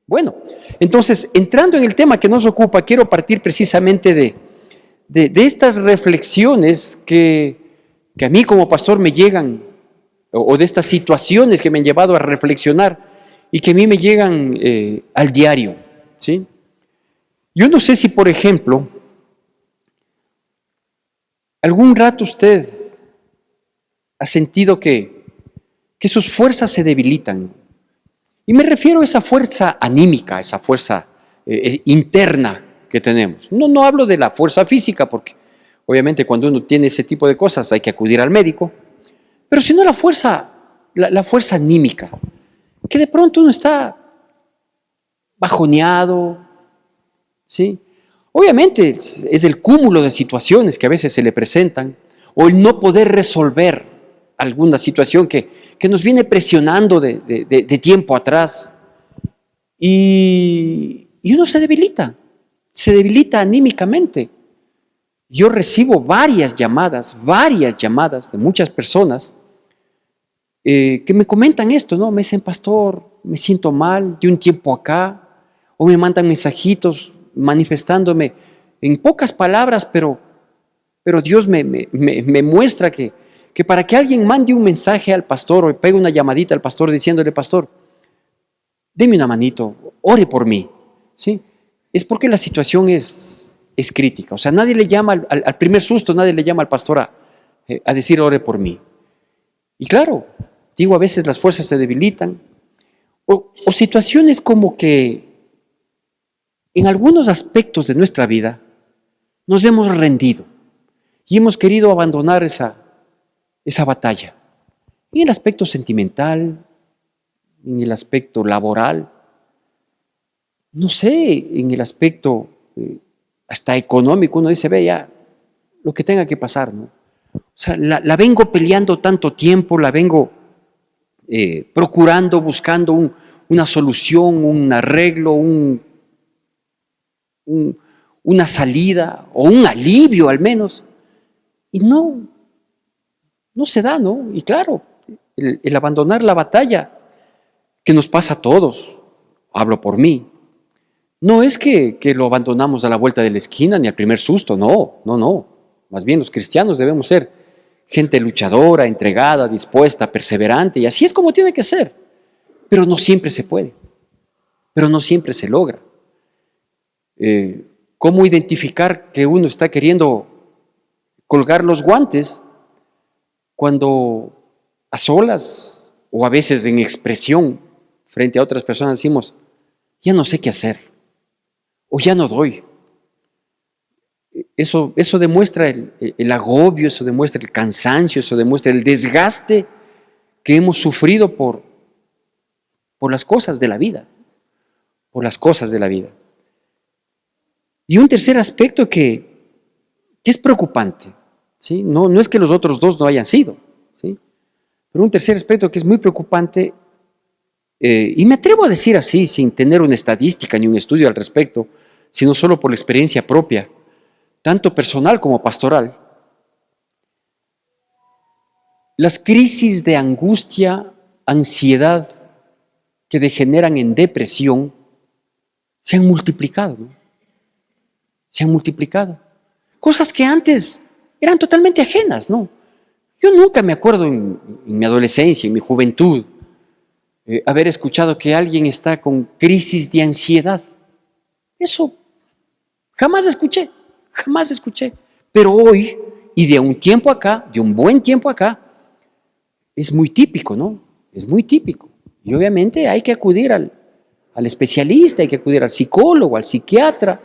Bueno, entonces, entrando en el tema que nos ocupa, quiero partir precisamente de estas reflexiones que a mí como pastor me llegan, o de estas situaciones que me han llevado a reflexionar y que a mí me llegan al diario, ¿sí? Yo no sé si, por ejemplo, algún rato usted ha sentido que sus fuerzas se debilitan. Y me refiero a esa fuerza anímica, esa fuerza interna que tenemos. No hablo de la fuerza física, porque obviamente cuando uno tiene ese tipo de cosas hay que acudir al médico, pero sino la fuerza anímica, que de pronto uno está bajoneado, ¿sí? Obviamente es el cúmulo de situaciones que a veces se le presentan, o el no poder resolver alguna situación que nos viene presionando de tiempo atrás, y uno se debilita anímicamente. Yo recibo varias llamadas de muchas personas que me comentan esto, ¿no? Me dicen: pastor, me siento mal de un tiempo acá, o me mandan mensajitos manifestándome en pocas palabras, pero Dios me muestra que para que alguien mande un mensaje al pastor o pegue una llamadita al pastor diciéndole: pastor, deme una manito, ore por mí, ¿sí? Es porque la situación es crítica. O sea, nadie le llama al primer susto, nadie le llama al pastor a decir: ore por mí. Y claro, digo, a veces las fuerzas se debilitan, o situaciones como que en algunos aspectos de nuestra vida nos hemos rendido y hemos querido abandonar esa batalla. En el aspecto sentimental, en el aspecto laboral, no sé, en el aspecto hasta económico, uno dice: ve ya, lo que tenga que pasar, ¿no? O sea, la vengo peleando tanto tiempo, la vengo procurando, buscando una solución, un arreglo, una salida o un alivio al menos, y no se da, ¿no? Y claro, el abandonar la batalla que nos pasa a todos, hablo por mí, no es que lo abandonamos a la vuelta de la esquina ni al primer susto, no. Más bien los cristianos debemos ser gente luchadora, entregada, dispuesta, perseverante, y así es como tiene que ser. Pero no siempre se puede, pero no siempre se logra. ¿Cómo identificar que uno está queriendo colgar los guantes cuando a solas o a veces en expresión frente a otras personas decimos: ya no sé qué hacer, o ya no doy? Eso demuestra el agobio, eso demuestra el cansancio, eso demuestra el desgaste que hemos sufrido por las cosas de la vida, Y un tercer aspecto que es preocupante, ¿sí? No es que los otros dos no hayan sido, ¿sí? Pero un tercer aspecto que es muy preocupante, y me atrevo a decir así, sin tener una estadística ni un estudio al respecto, sino solo por la experiencia propia, tanto personal como pastoral. Las crisis de angustia, ansiedad, que degeneran en depresión, se han multiplicado, ¿no? Se han multiplicado. Cosas que antes eran totalmente ajenas, ¿no? Yo nunca me acuerdo en mi adolescencia, en mi juventud, haber escuchado que alguien está con crisis de ansiedad. Eso jamás escuché. Pero hoy, y de un tiempo acá, de un buen tiempo acá, es muy típico, ¿no? Es muy típico. Y obviamente hay que acudir al especialista, hay que acudir al psicólogo, al psiquiatra,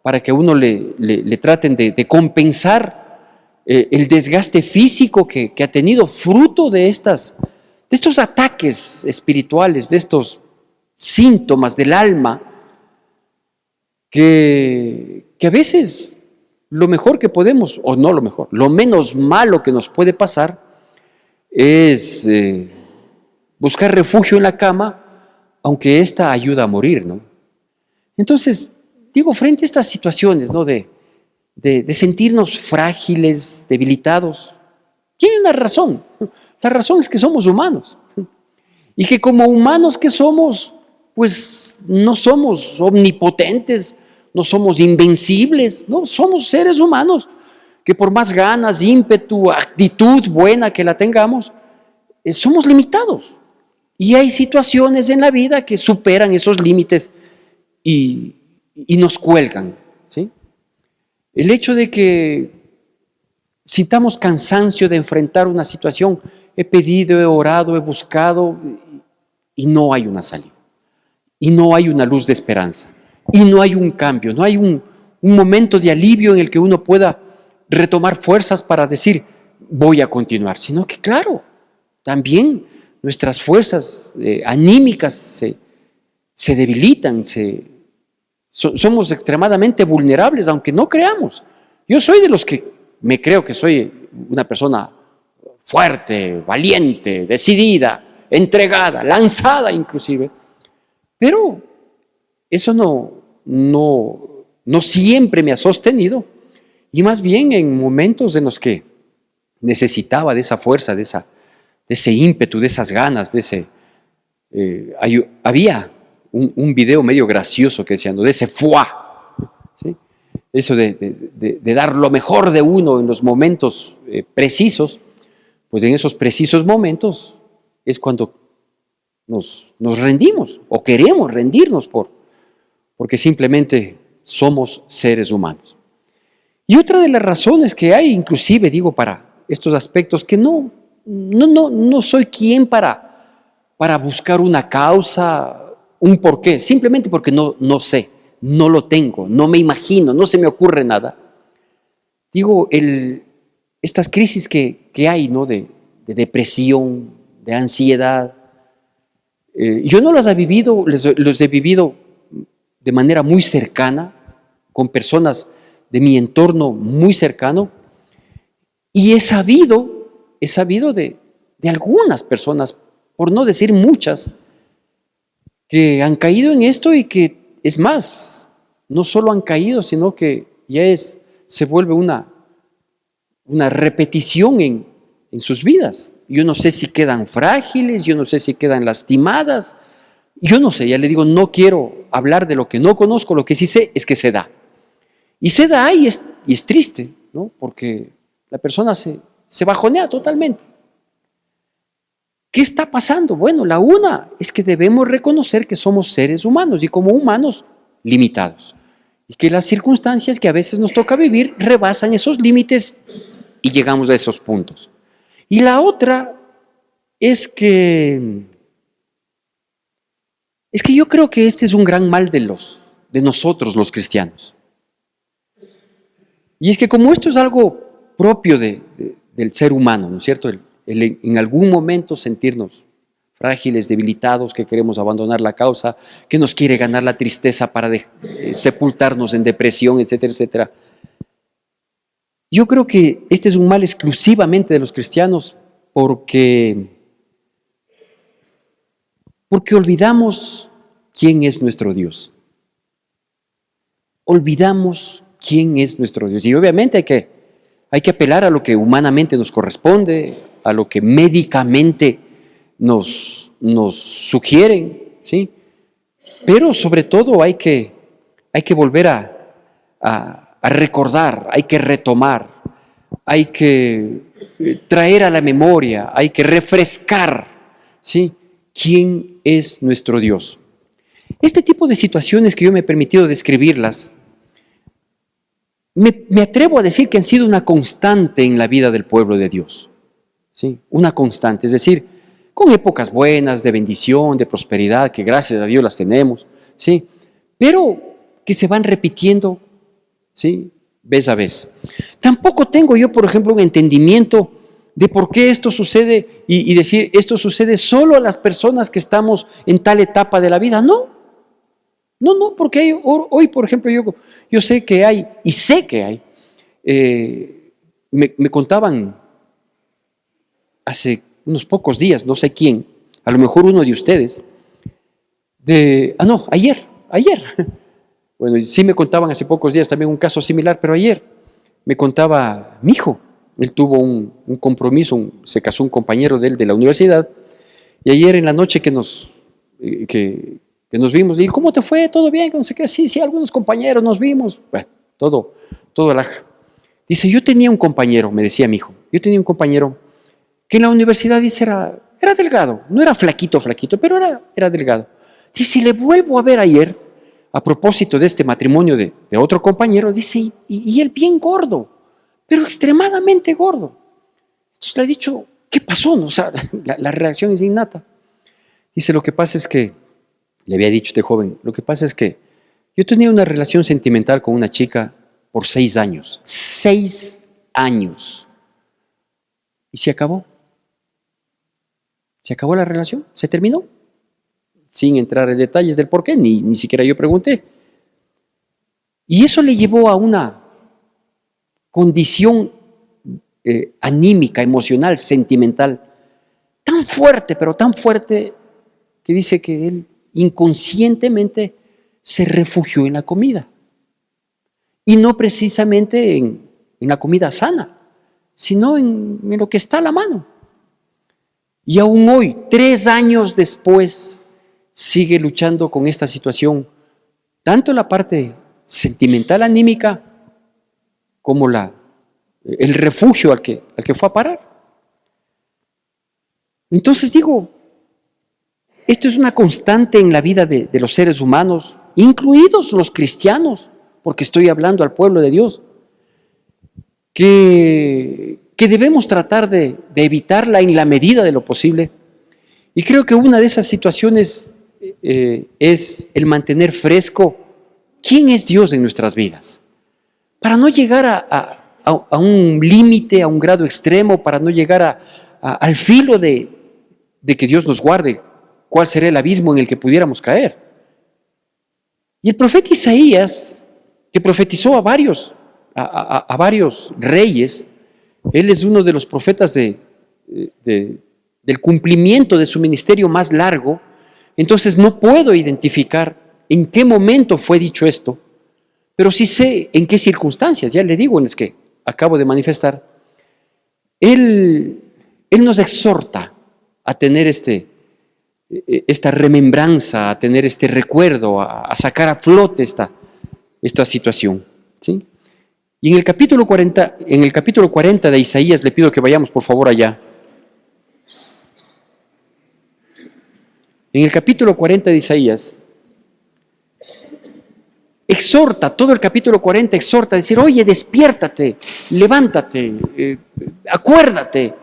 para que uno le traten de compensar el desgaste físico que ha tenido fruto de estos ataques espirituales, de estos síntomas del alma, que a veces lo mejor que podemos, o no lo mejor, lo menos malo que nos puede pasar es buscar refugio en la cama, aunque esta ayuda a morir, ¿no? Entonces, digo, frente a estas situaciones, ¿no?, de sentirnos frágiles, debilitados, tiene una razón. La razón es que somos humanos. Y que como humanos que somos, pues no somos omnipotentes, no somos invencibles, no, somos seres humanos que por más ganas, ímpetu, actitud buena que la tengamos, somos limitados. Y hay situaciones en la vida que superan esos límites y nos cuelgan, ¿sí? El hecho de que sintamos cansancio de enfrentar una situación, he pedido, he orado, he buscado y no hay una salida. Y no hay una luz de esperanza. Y no hay un cambio, no hay un momento de alivio en el que uno pueda retomar fuerzas para decir, voy a continuar. Sino que, claro, también nuestras fuerzas anímicas se debilitan, somos extremadamente vulnerables, aunque no creamos. Yo soy de los que me creo que soy una persona fuerte, valiente, decidida, entregada, lanzada inclusive, pero eso no siempre me ha sostenido, y más bien en momentos en los que necesitaba de esa fuerza, de ese ímpetu, de esas ganas, había un video medio gracioso que decía, ¿no?, de ese fuá, ¿sí? Eso de dar lo mejor de uno en los momentos precisos, pues en esos precisos momentos es cuando nos rendimos o queremos rendirnos porque simplemente somos seres humanos. Y otra de las razones que hay, inclusive digo, para estos aspectos, que no soy quien para buscar una causa, un porqué, simplemente porque no sé, no lo tengo, no me imagino, no se me ocurre nada. Digo, estas crisis que hay, ¿no?, de depresión, de ansiedad, yo no las he vivido, los he vivido de manera muy cercana, con personas de mi entorno muy cercano, y he sabido de algunas personas, por no decir muchas, que han caído en esto y que, es más, no solo han caído, sino que ya se vuelve una repetición en sus vidas. Yo no sé si quedan frágiles, yo no sé si quedan lastimadas, yo no sé, ya le digo, no quiero hablar de lo que no conozco, lo que sí sé es que se da. Y se da y es triste, ¿no?, porque la persona se bajonea totalmente. ¿Qué está pasando? Bueno, la una es que debemos reconocer que somos seres humanos y como humanos limitados. Y que las circunstancias que a veces nos toca vivir rebasan esos límites y llegamos a esos puntos. Y la otra es que yo creo que este es un gran mal de nosotros los cristianos. Y es que como esto es algo propio del ser humano, ¿no es cierto? El en algún momento sentirnos frágiles, debilitados, que queremos abandonar la causa, que nos quiere ganar la tristeza para sepultarnos en depresión, etcétera, etcétera. Yo creo que este es un mal exclusivamente de los cristianos porque olvidamos quién es nuestro Dios. Olvidamos quién es nuestro Dios. Y obviamente hay que apelar a lo que humanamente nos corresponde, a lo que médicamente nos sugieren, ¿sí? Pero sobre todo hay que volver a recordar, hay que retomar, hay que traer a la memoria, hay que refrescar, ¿sí?, quién es nuestro Dios. Este tipo de situaciones que yo me he permitido describirlas, me atrevo a decir que han sido una constante en la vida del pueblo de Dios, ¿sí? Una constante, es decir, con épocas buenas, de bendición, de prosperidad, que gracias a Dios las tenemos, ¿sí?, pero que se van repitiendo, ¿sí?, vez a vez. Tampoco tengo yo, por ejemplo, un entendimiento de por qué esto sucede y decir, esto sucede solo a las personas que estamos en tal etapa de la vida. No, porque hoy, por ejemplo, yo sé que hay, y sé que hay, me contaban hace unos pocos días, no sé quién, a lo mejor uno de ustedes, ayer, bueno, sí me contaban hace pocos días también un caso similar, pero ayer me contaba mi hijo, él tuvo un compromiso, se casó un compañero de él de la universidad, Y ayer en la noche que nos vimos, le dije, ¿cómo te fue? ¿Todo bien? No sé qué. Sí, algunos compañeros nos vimos. Bueno, todo alhaja. Dice, yo tenía un compañero, me decía mi hijo, yo tenía un compañero que en la universidad, dice, era delgado, no era flaquito, pero era delgado. Dice, le vuelvo a ver ayer, a propósito de este matrimonio de otro compañero, dice, y él bien gordo, pero extremadamente gordo. Entonces le he dicho, ¿qué pasó? O sea, la reacción es innata. Dice, lo que pasa es que, le había dicho este joven, lo que pasa es que yo tenía una relación sentimental con una chica por 6 años. 6 años. Y se acabó. Se acabó la relación, se terminó. Sin entrar en detalles del por qué, ni siquiera yo pregunté. Y eso le llevó a una condición anímica, emocional, sentimental, tan fuerte, pero tan fuerte, que dice que él inconscientemente se refugió en la comida. Y no precisamente en la comida sana, sino en lo que está a la mano. Y aún hoy, 3 años después, sigue luchando con esta situación, tanto la parte sentimental anímica como el refugio al que fue a parar. Entonces digo, esto es una constante en la vida de los seres humanos, incluidos los cristianos, porque estoy hablando al pueblo de Dios, que debemos tratar de evitarla en la medida de lo posible. Y creo que una de esas situaciones es el mantener fresco quién es Dios en nuestras vidas, para no llegar a un límite, a un grado extremo, para no llegar al filo de que Dios nos guarde, cuál será el abismo en el que pudiéramos caer. Y el profeta Isaías, que profetizó a varios reyes, él es uno de los profetas del cumplimiento de su ministerio más largo. Entonces no puedo identificar en qué momento fue dicho esto, pero sí sé en qué circunstancias, ya le digo, en las que acabo de manifestar. Él nos exhorta a tener esta remembranza, a tener este recuerdo, a sacar a flote esta situación, ¿sí? Y en el capítulo 40 de Isaías, le pido que vayamos por favor allá. En el capítulo 40 de Isaías, exhorta, todo el capítulo 40 exhorta a decir, oye, despiértate, levántate, acuérdate,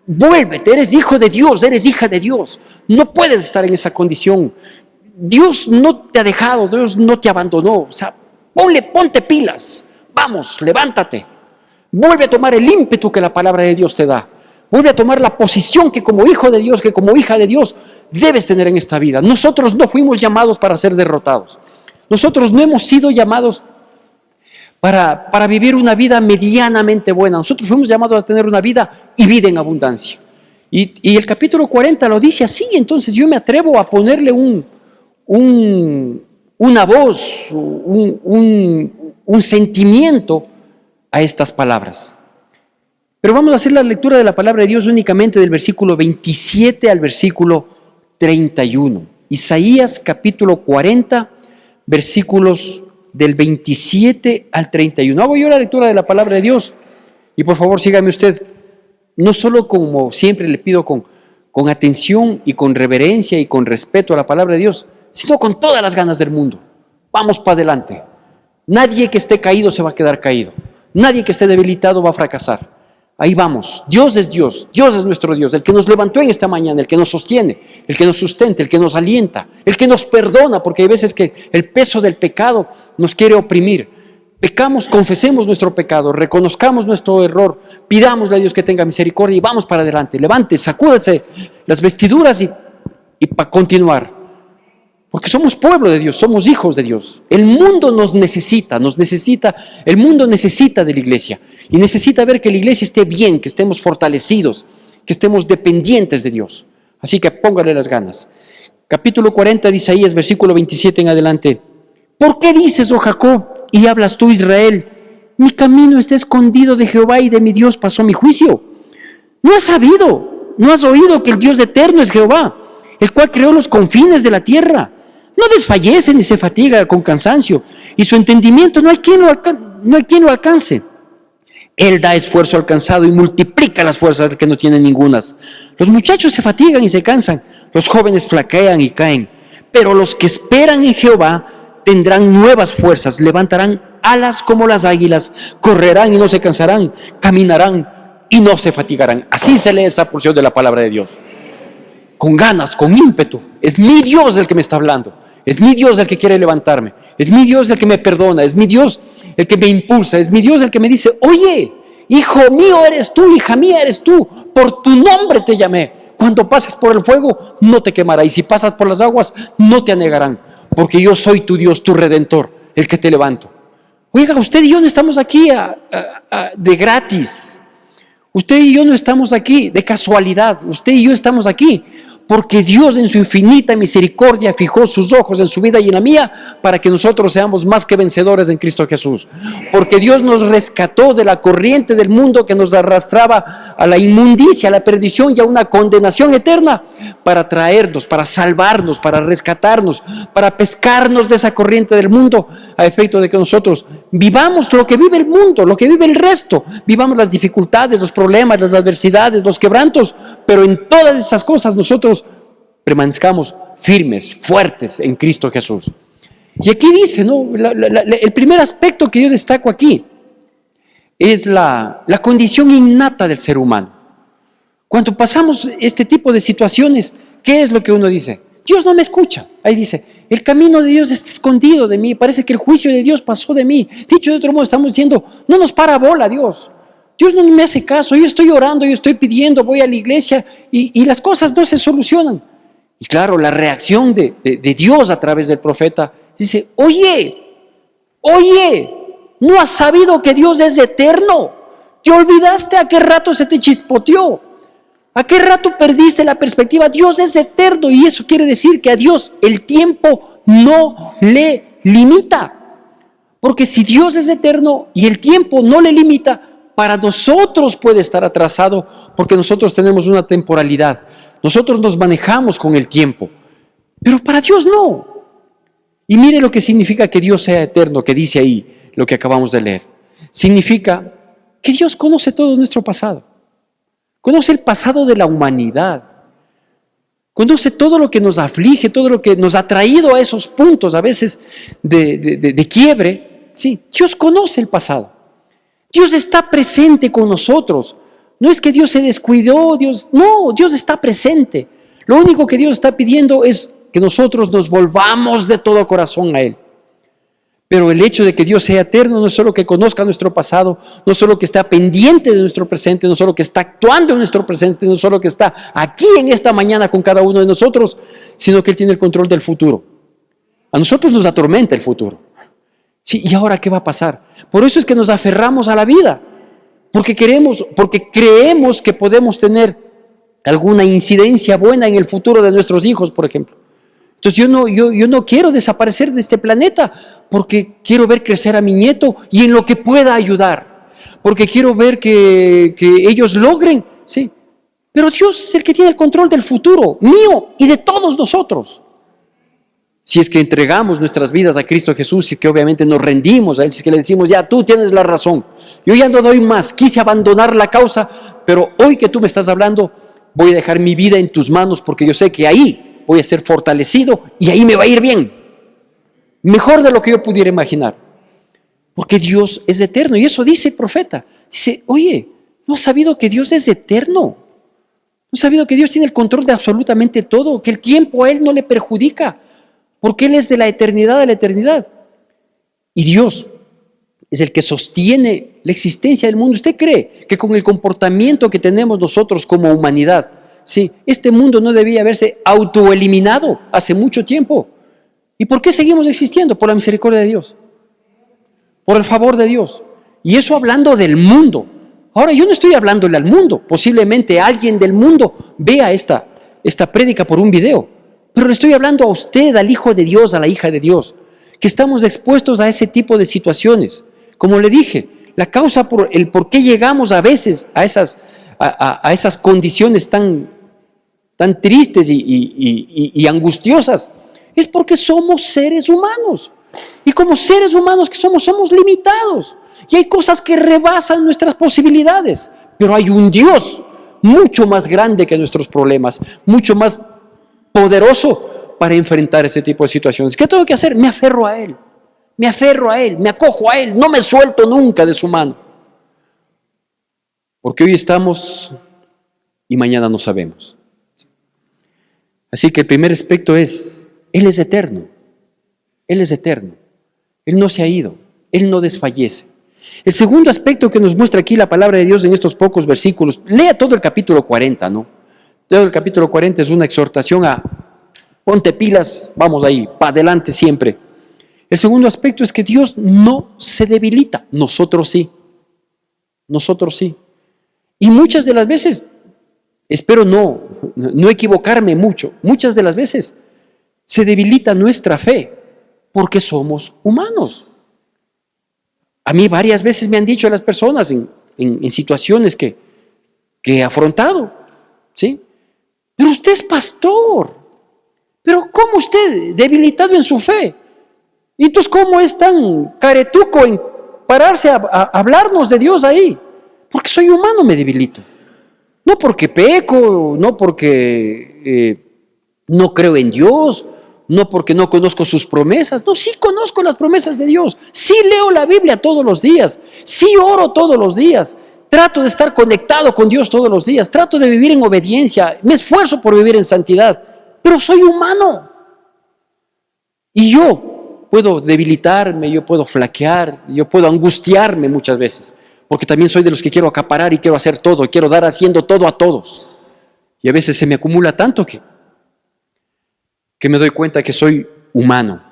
vuélvete, eres hijo de Dios, eres hija de Dios, no puedes estar en esa condición. Dios no te ha dejado, Dios no te abandonó, o sea, ponte pilas. Vamos, levántate, vuelve a tomar el ímpetu que la palabra de Dios te da, vuelve a tomar la posición que como hijo de Dios, que como hija de Dios debes tener en esta vida. Nosotros no fuimos llamados para ser derrotados, nosotros no hemos sido llamados para vivir una vida medianamente buena, nosotros fuimos llamados a tener una vida y vida en abundancia. Y el capítulo 40 lo dice así, entonces yo me atrevo a ponerle una voz, un sentimiento a estas palabras. Pero vamos a hacer la lectura de la palabra de Dios únicamente del versículo 27 al versículo 31. Isaías capítulo 40, versículos del 27 al 31. Hago yo la lectura de la palabra de Dios y por favor sígame usted, no solo como siempre le pido con atención y con reverencia y con respeto a la palabra de Dios, sino con todas las ganas del mundo. Vamos para adelante. Nadie que esté caído se va a quedar caído. Nadie que esté debilitado va a fracasar. Ahí vamos. Dios es Dios. Dios es nuestro Dios. El que nos levantó en esta mañana, el que nos sostiene, el que nos sustenta, el que nos alienta, el que nos perdona, porque hay veces que el peso del pecado nos quiere oprimir. Pecamos, confesemos nuestro pecado, reconozcamos nuestro error, pidámosle a Dios que tenga misericordia y vamos para adelante. Levante, sacúdase las vestiduras y para continuar. Porque somos pueblo de Dios, somos hijos de Dios. El mundo nos necesita, el mundo necesita de la iglesia. Y necesita ver que la iglesia esté bien, que estemos fortalecidos, que estemos dependientes de Dios. Así que póngale las ganas. Capítulo 40 de Isaías, versículo 27 en adelante. ¿Por qué dices, oh Jacob, y hablas tú, Israel? Mi camino está escondido de Jehová y de mi Dios pasó mi juicio. ¿No has sabido, no has oído que el Dios eterno es Jehová? el cual creó los confines de la tierra. No desfallece ni se fatiga con cansancio, y su entendimiento no hay quien lo alcance. Él da esfuerzo al cansado y multiplica las fuerzas del que no tiene ningunas. Los muchachos se fatigan y se cansan, los jóvenes flaquean y caen, pero los que esperan en Jehová tendrán nuevas fuerzas, levantarán alas como las águilas, correrán y no se cansarán, caminarán y no se fatigarán. Así se lee esa porción de la palabra de Dios. Con ganas, con ímpetu. Es mi Dios el que me está hablando. Es mi Dios el que quiere levantarme. Es mi Dios el que me perdona. Es mi Dios el que me impulsa. Es mi Dios el que me dice, oye, hijo mío eres tú, hija mía eres tú. Por tu nombre te llamé. Cuando pases por el fuego, no te quemará. Y si pasas por las aguas, no te anegarán. Porque yo soy tu Dios, tu Redentor, el que te levanto. Oiga, usted y yo no estamos aquí de gratis. Usted y yo no estamos aquí de casualidad. Usted y yo estamos aquí porque Dios en su infinita misericordia fijó sus ojos en su vida y en la mía para que nosotros seamos más que vencedores en Cristo Jesús. Porque Dios nos rescató de la corriente del mundo que nos arrastraba a la inmundicia, a la perdición y a una condenación eterna para traernos, para salvarnos, para rescatarnos, para pescarnos de esa corriente del mundo a efecto de que nosotros vivamos lo que vive el mundo, lo que vive el resto, vivamos las dificultades, los problemas, las adversidades, los quebrantos, pero en todas esas cosas nosotros permanezcamos firmes, fuertes en Cristo Jesús. Y aquí dice, ¿no? El primer aspecto que yo destaco aquí es la condición innata del ser humano. Cuando pasamos este tipo de situaciones, ¿qué es lo que uno dice? Dios no me escucha. Ahí dice, el camino de Dios está escondido de mí, parece que el juicio de Dios pasó de mí. Dicho de otro modo, estamos diciendo, no nos para bola Dios. Dios no me hace caso, yo estoy orando, yo estoy pidiendo, voy a la iglesia y las cosas no se solucionan. Y claro, la reacción de Dios a través del profeta dice, oye, ¿no has sabido que Dios es eterno? ¿Te olvidaste a qué rato se te chispoteó? ¿A qué rato perdiste la perspectiva? Dios es eterno y eso quiere decir que a Dios el tiempo no le limita. Porque si Dios es eterno y el tiempo no le limita, para nosotros puede estar atrasado porque nosotros tenemos una temporalidad. Nosotros nos manejamos con el tiempo, pero para Dios no. Y mire lo que significa que Dios sea eterno, que dice ahí lo que acabamos de leer. Significa que Dios conoce todo nuestro pasado. Conoce el pasado de la humanidad. Conoce todo lo que nos aflige, todo lo que nos ha traído a esos puntos a veces de quiebre. Sí, Dios conoce el pasado. Dios está presente con nosotros. No es que Dios se descuidó, Dios está presente. Lo único que Dios está pidiendo es que nosotros nos volvamos de todo corazón a Él. Pero el hecho de que Dios sea eterno no es solo que conozca nuestro pasado, no es solo que está pendiente de nuestro presente, no es solo que está actuando en nuestro presente, no es solo que está aquí en esta mañana con cada uno de nosotros, sino que Él tiene el control del futuro. A nosotros nos atormenta el futuro. Sí, ¿y ahora qué va a pasar? Por eso es que nos aferramos a la vida, porque creemos que podemos tener alguna incidencia buena en el futuro de nuestros hijos, por ejemplo. Entonces yo no quiero desaparecer de este planeta porque quiero ver crecer a mi nieto y en lo que pueda ayudar, porque quiero ver que ellos logren, sí. Pero Dios es el que tiene el control del futuro, mío y de todos nosotros. Si es que entregamos nuestras vidas a Cristo Jesús, si es que obviamente nos rendimos a Él, si es que le decimos, ya tú tienes la razón, yo ya no doy más, quise abandonar la causa, pero hoy que tú me estás hablando, voy a dejar mi vida en tus manos porque yo sé que ahí voy a ser fortalecido y ahí me va a ir bien. Mejor de lo que yo pudiera imaginar. Porque Dios es eterno. Y eso dice el profeta. Dice, oye, ¿no has sabido que Dios es eterno? ¿No has sabido que Dios tiene el control de absolutamente todo? Que el tiempo a Él no le perjudica. Porque Él es de la eternidad a la eternidad. Y Dios es el que sostiene la existencia del mundo. ¿Usted cree que con el comportamiento que tenemos nosotros como humanidad, sí, este mundo no debía haberse autoeliminado hace mucho tiempo? ¿Y por qué seguimos existiendo? Por la misericordia de Dios, por el favor de Dios. Y eso hablando del mundo. Ahora, yo no estoy hablándole al mundo. Posiblemente alguien del mundo vea esta prédica por un video. Pero le estoy hablando a usted, al Hijo de Dios, a la hija de Dios, que estamos expuestos a ese tipo de situaciones. Como le dije, la causa por el por qué llegamos a veces a esas condiciones tan tan tristes y angustiosas, es porque somos seres humanos. Y como seres humanos que somos limitados. Y hay cosas que rebasan nuestras posibilidades. Pero hay un Dios mucho más grande que nuestros problemas, mucho más poderoso para enfrentar ese tipo de situaciones. ¿Qué tengo que hacer? Me aferro a Él. Me aferro a Él, me acojo a Él, no me suelto nunca de su mano. Porque hoy estamos y mañana no sabemos. Así que el primer aspecto es, Él es eterno. Él es eterno. Él no se ha ido. Él no desfallece. El segundo aspecto que nos muestra aquí la palabra de Dios en estos pocos versículos, lea todo el capítulo 40, ¿no? Todo el capítulo 40 es una exhortación a ponte pilas, vamos ahí, para adelante siempre. El segundo aspecto es que Dios no se debilita, nosotros sí. Nosotros sí. Y muchas de las veces, espero no equivocarme mucho, muchas de las veces se debilita nuestra fe porque somos humanos. A mí varias veces me han dicho las personas en situaciones que he afrontado, ¿sí? Pero usted es pastor, pero ¿cómo usted debilitado en su fe? Y entonces, ¿cómo es tan caretuco en pararse a hablarnos de Dios ahí? Porque soy humano, me debilito. No porque peco, no porque no creo en Dios, no porque no conozco sus promesas. No, sí conozco las promesas de Dios. Sí leo la Biblia todos los días. Sí oro todos los días. Trato de estar conectado con Dios todos los días. Trato de vivir en obediencia. Me esfuerzo por vivir en santidad. Pero soy humano. Y yo puedo debilitarme, yo puedo flaquear, yo puedo angustiarme muchas veces. Porque también soy de los que quiero acaparar y quiero hacer todo. Y quiero dar haciendo todo a todos. Y a veces se me acumula tanto que me doy cuenta que soy humano.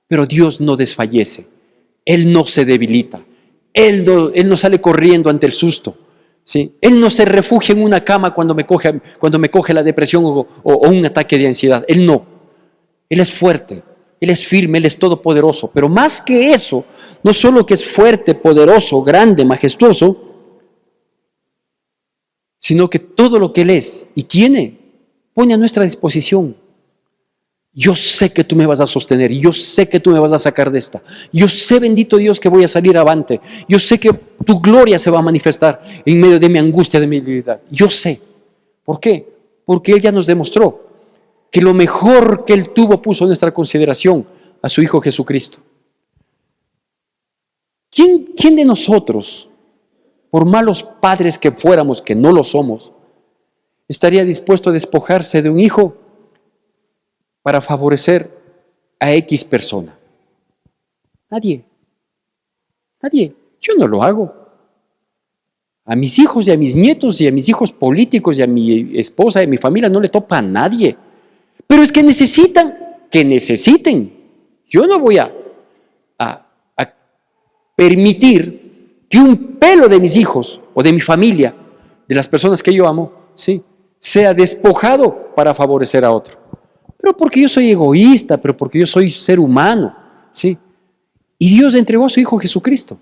Pero Dios no desfallece. Él no se debilita. Él no sale corriendo ante el susto. ¿Sí? Él no se refugia en una cama cuando me coge la depresión o un ataque de ansiedad. Él no. Él es fuerte. Él es firme. Él es todopoderoso. Pero más que eso, no solo que es fuerte, poderoso, grande, majestuoso, sino que todo lo que Él es y tiene, pone a nuestra disposición. Yo sé que tú me vas a sostener, yo sé que tú me vas a sacar de esta. Yo sé, bendito Dios, que voy a salir avante. Yo sé que tu gloria se va a manifestar en medio de mi angustia, de mi debilidad. Yo sé. ¿Por qué? Porque Él ya nos demostró que lo mejor que Él tuvo puso en nuestra consideración a su Hijo Jesucristo. ¿Quién de nosotros, por malos padres que fuéramos, que no lo somos, estaría dispuesto a despojarse de un hijo para favorecer a X persona? Nadie. Nadie. Yo no lo hago. A mis hijos y a mis nietos y a mis hijos políticos y a mi esposa y a mi familia no le topa a nadie. Pero es que necesiten. Yo no voy a permitir que un pelo de mis hijos o de mi familia, de las personas que yo amo, ¿sí?, sea despojado para favorecer a otro. Pero porque yo soy egoísta, pero porque yo soy ser humano, ¿sí? Y Dios entregó a su Hijo Jesucristo,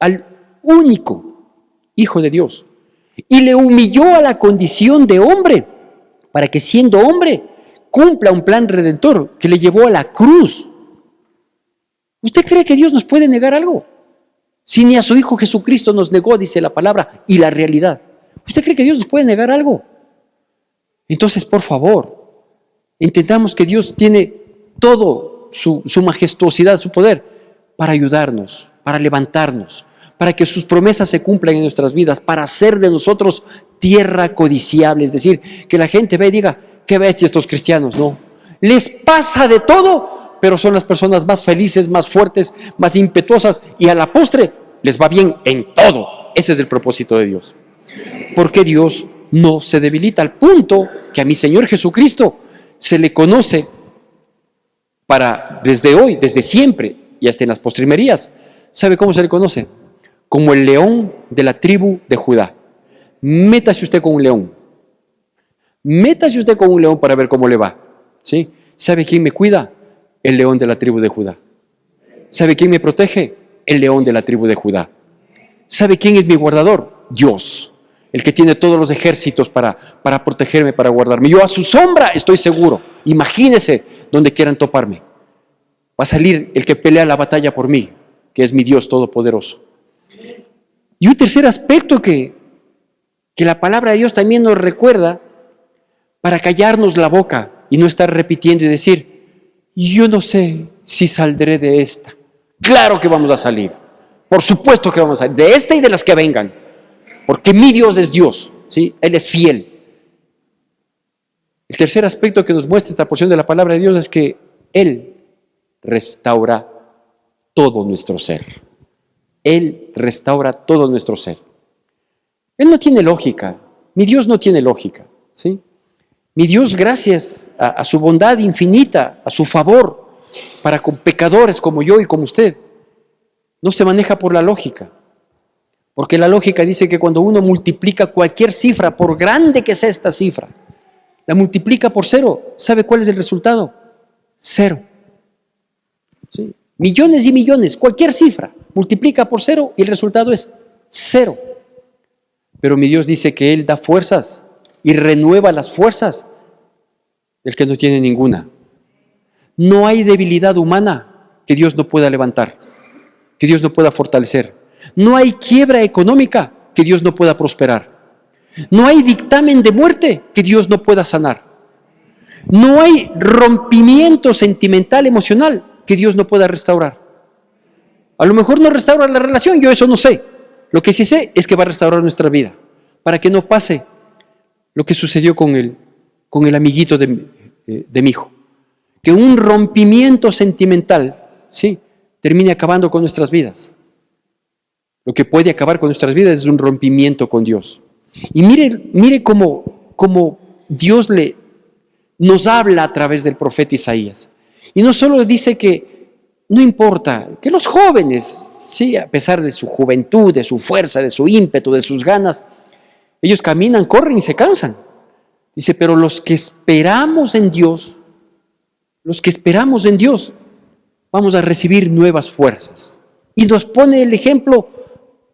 al único Hijo de Dios, y le humilló a la condición de hombre, para que siendo hombre, cumpla un plan redentor que le llevó a la cruz. ¿Usted cree que Dios nos puede negar algo? Si ni a su Hijo Jesucristo nos negó, dice la palabra, y la realidad. ¿Usted cree que Dios nos puede negar algo? Entonces, por favor, entendamos que Dios tiene todo su majestuosidad, su poder, para ayudarnos, para levantarnos, para que sus promesas se cumplan en nuestras vidas, para hacer de nosotros tierra codiciable. Es decir, que la gente ve y diga, qué bestia estos cristianos, ¿no? Les pasa de todo, pero son las personas más felices, más fuertes, más impetuosas, y a la postre les va bien en todo. Ese es el propósito de Dios. Porque Dios no se debilita, al punto que a mi Señor Jesucristo se le conoce desde hoy, desde siempre y hasta en las postrimerías. ¿Sabe cómo se le conoce? Como el león de la tribu de Judá. Métase usted con un león. Métase usted con un león para ver cómo le va. ¿Sí? ¿Sabe quién me cuida? El león de la tribu de Judá. ¿Sabe quién me protege? El león de la tribu de Judá. ¿Sabe quién es mi guardador? Dios. el que tiene todos los ejércitos para protegerme, para guardarme. Yo a su sombra estoy seguro. Imagínense donde quieran toparme. Va a salir el que pelea la batalla por mí, que es mi Dios Todopoderoso. Y un tercer aspecto que la palabra de Dios también nos recuerda, para callarnos la boca y no estar repitiendo y decir, yo no sé si saldré de esta. Claro que vamos a salir. Por supuesto que vamos a salir. De esta y de las que vengan. Porque mi Dios es Dios, ¿sí? Él es fiel. El tercer aspecto que nos muestra esta porción de la palabra de Dios es que Él restaura todo nuestro ser. Él restaura todo nuestro ser. Él no tiene lógica. Mi Dios no tiene lógica, ¿sí? Mi Dios, gracias a su bondad infinita, a su favor, para con pecadores como yo y como usted, no se maneja por la lógica. Porque la lógica dice que cuando uno multiplica cualquier cifra, por grande que sea esta cifra, la multiplica por 0, ¿sabe cuál es el resultado? 0. ¿Sí? Millones y millones, cualquier cifra, multiplica por 0 y el resultado es 0. Pero mi Dios dice que Él da fuerzas y renueva las fuerzas del que no tiene ninguna. No hay debilidad humana que Dios no pueda levantar, que Dios no pueda fortalecer. No hay quiebra económica que Dios no pueda prosperar. No hay dictamen de muerte que Dios no pueda sanar. No hay rompimiento sentimental, emocional que Dios no pueda restaurar. A lo mejor no restaura la relación, yo eso no sé. Lo que sí sé es que va a restaurar nuestra vida, para que no pase lo que sucedió con el amiguito de mi hijo. Que un rompimiento sentimental, ¿sí?, termine acabando con nuestras vidas. Lo que puede acabar con nuestras vidas es un rompimiento con Dios. Y mire cómo Dios nos habla a través del profeta Isaías. Y no solo dice que no importa, que los jóvenes, sí, a pesar de su juventud, de su fuerza, de su ímpetu, de sus ganas, ellos caminan, corren y se cansan. Dice, pero los que esperamos en Dios, vamos a recibir nuevas fuerzas. Y nos pone el ejemplo,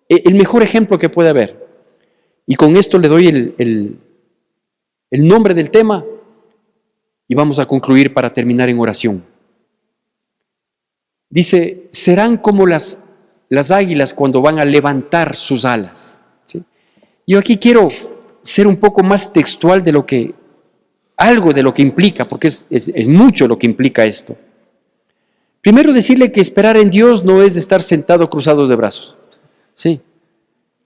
el mejor ejemplo que puede haber. Y con esto le doy el nombre del tema y vamos a concluir para terminar en oración. Dice, serán como las águilas cuando van a levantar sus alas. ¿Sí? Yo aquí quiero ser un poco más textual de algo de lo que implica, porque es mucho lo que implica esto. Primero decirle que esperar en Dios no es estar sentado cruzados de brazos. Sí.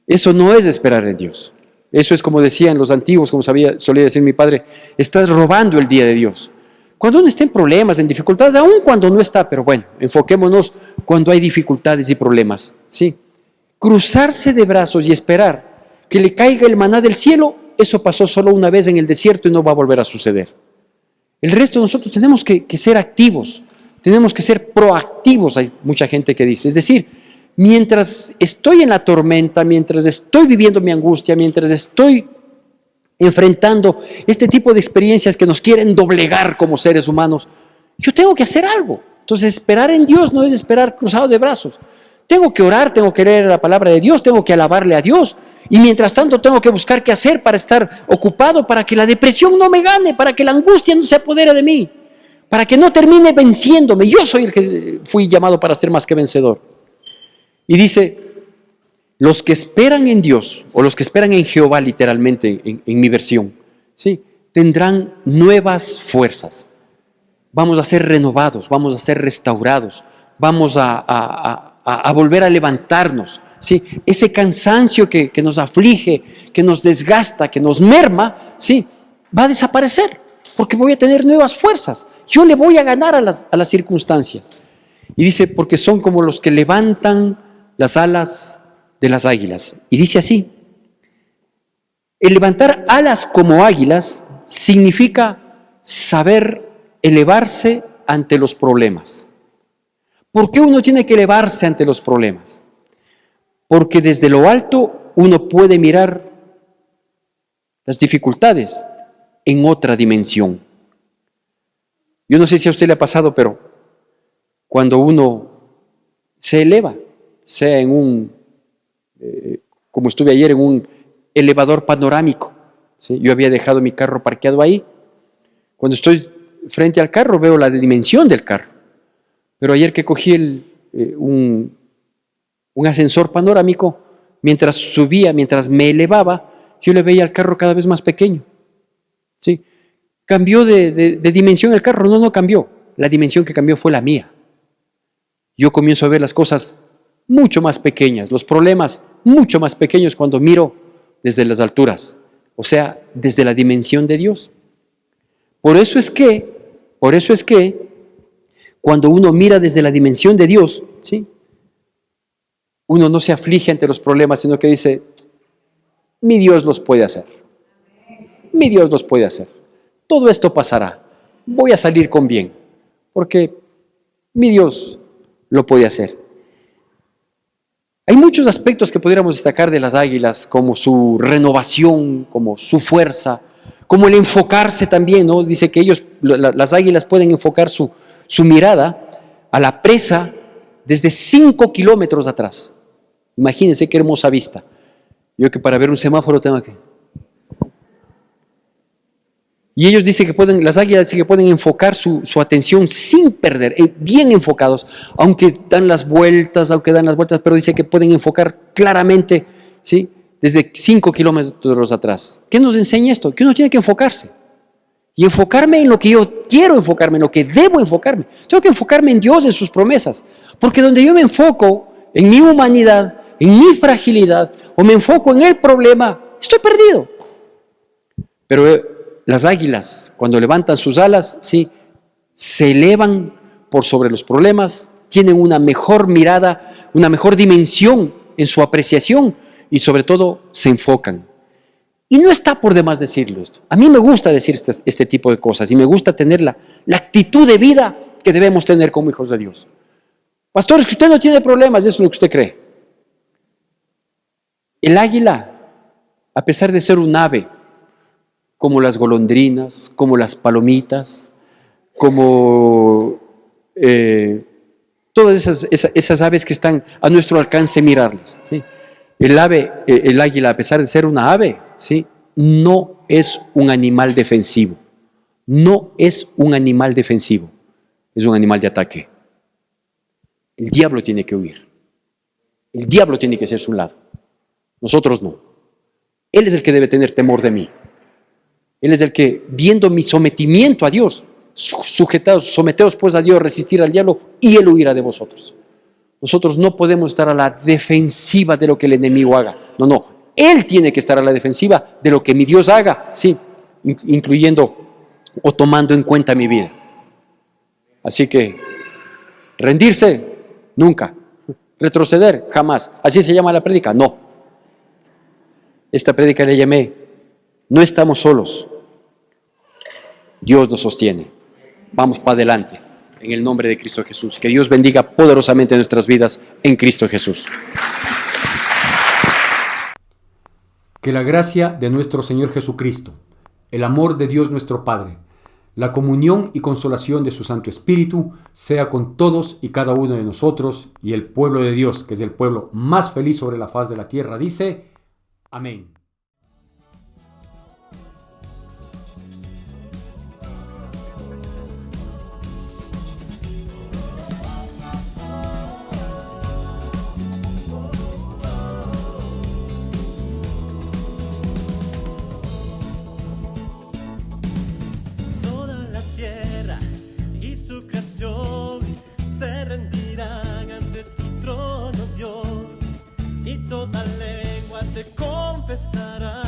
Eso no es esperar en Dios. Eso es como decían los antiguos, como solía decir mi padre, estás robando el día de Dios. Cuando uno está en problemas, en dificultades, aún cuando no está, pero bueno, enfoquémonos cuando hay dificultades y problemas. Sí. Cruzarse de brazos y esperar que le caiga el maná del cielo, eso pasó solo una vez en el desierto y no va a volver a suceder. El resto de nosotros tenemos que ser activos, tenemos que ser proactivos, hay mucha gente que dice. Es decir, mientras estoy en la tormenta, mientras estoy viviendo mi angustia, mientras estoy enfrentando este tipo de experiencias que nos quieren doblegar como seres humanos, yo tengo que hacer algo. Entonces, esperar en Dios no es esperar cruzado de brazos. Tengo que orar, tengo que leer la palabra de Dios, tengo que alabarle a Dios. Y mientras tanto tengo que buscar qué hacer para estar ocupado, para que la depresión no me gane, para que la angustia no se apodere de mí, para que no termine venciéndome. Yo soy el que fui llamado para ser más que vencedor. Y dice, los que esperan en Dios, o los que esperan en Jehová literalmente, en mi versión, ¿sí?, tendrán nuevas fuerzas. Vamos a ser renovados, vamos a ser restaurados, vamos a volver a levantarnos. ¿Sí? Ese cansancio que nos aflige, que nos desgasta, que nos merma, ¿sí?, va a desaparecer, porque voy a tener nuevas fuerzas. Yo le voy a ganar a las circunstancias. Y dice, porque son como los que levantan las alas de las águilas. Y dice así, el levantar alas como águilas significa saber elevarse ante los problemas. ¿Por qué uno tiene que elevarse ante los problemas? Porque desde lo alto uno puede mirar las dificultades en otra dimensión. Yo no sé si a usted le ha pasado, pero cuando uno se eleva, sea en como estuve ayer, en un elevador panorámico. ¿Sí? Yo había dejado mi carro parqueado ahí. Cuando estoy frente al carro veo la dimensión del carro. Pero ayer que cogí un ascensor panorámico, mientras subía, mientras me elevaba, yo le veía al carro cada vez más pequeño. ¿Sí? ¿Cambió de dimensión el carro? No cambió. La dimensión que cambió fue la mía. Yo comienzo a ver las cosas mucho más pequeñas, los problemas mucho más pequeños cuando miro desde las alturas, o sea, desde la dimensión de Dios. Por eso es que cuando uno mira desde la dimensión de Dios, ¿sí? Uno no se aflige ante los problemas, sino que dice, mi Dios los puede hacer. Mi Dios los puede hacer. Todo esto pasará. Voy a salir con bien, porque mi Dios lo puede hacer. Hay muchos aspectos que pudiéramos destacar de las águilas, como su renovación, como su fuerza, como el enfocarse también, ¿no? Dice que las águilas pueden enfocar su mirada a la presa desde 5 kilómetros atrás. Imagínense qué hermosa vista. Yo que para ver un semáforo tengo que... Y ellos dicen que las águilas dicen que pueden enfocar su atención sin perder, bien enfocados, aunque dan las vueltas, pero dice que pueden enfocar claramente, ¿sí? Desde 5 kilómetros atrás. ¿Qué nos enseña esto? Que uno tiene que enfocarse. Y enfocarme en lo que yo quiero enfocarme, en lo que debo enfocarme. Tengo que enfocarme en Dios, en sus promesas. Porque donde yo me enfoco en mi humanidad, en mi fragilidad, o me enfoco en el problema, estoy perdido. Pero las águilas, cuando levantan sus alas, sí, se elevan por sobre los problemas, tienen una mejor mirada, una mejor dimensión en su apreciación y sobre todo se enfocan. Y no está por demás decirlo esto. A mí me gusta decir este tipo de cosas y me gusta tener la actitud de vida que debemos tener como hijos de Dios. Pastores, que usted no tiene problemas, eso es lo que usted cree. El águila, a pesar de ser un ave, como las golondrinas, como las palomitas, como todas esas aves que están a nuestro alcance mirarlas, ¿sí? El águila, a pesar de ser una ave, ¿sí? No es un animal defensivo. No es un animal defensivo. Es un animal de ataque. El diablo tiene que huir. El diablo tiene que hacerse a un lado. Nosotros no. Él es el que debe tener temor de mí. Él es el que, viendo mi sometimiento a Dios, someteos pues a Dios, resistir al diablo y Él huirá de vosotros. Nosotros no podemos estar a la defensiva de lo que el enemigo haga. No. Él tiene que estar a la defensiva de lo que mi Dios haga, sí, incluyendo o tomando en cuenta mi vida. Así que, rendirse, nunca. Retroceder, jamás. ¿Así se llama la prédica? No. Esta prédica le llamé, no estamos solos. Dios nos sostiene. Vamos para adelante. En el nombre de Cristo Jesús. Que Dios bendiga poderosamente nuestras vidas en Cristo Jesús. Que la gracia de nuestro Señor Jesucristo, el amor de Dios nuestro Padre, la comunión y consolación de su Santo Espíritu sea con todos y cada uno de nosotros, y el pueblo de Dios, que es el pueblo más feliz sobre la faz de la tierra, dice: amén. Se rendirán ante tu trono, Dios, y toda lengua te confesará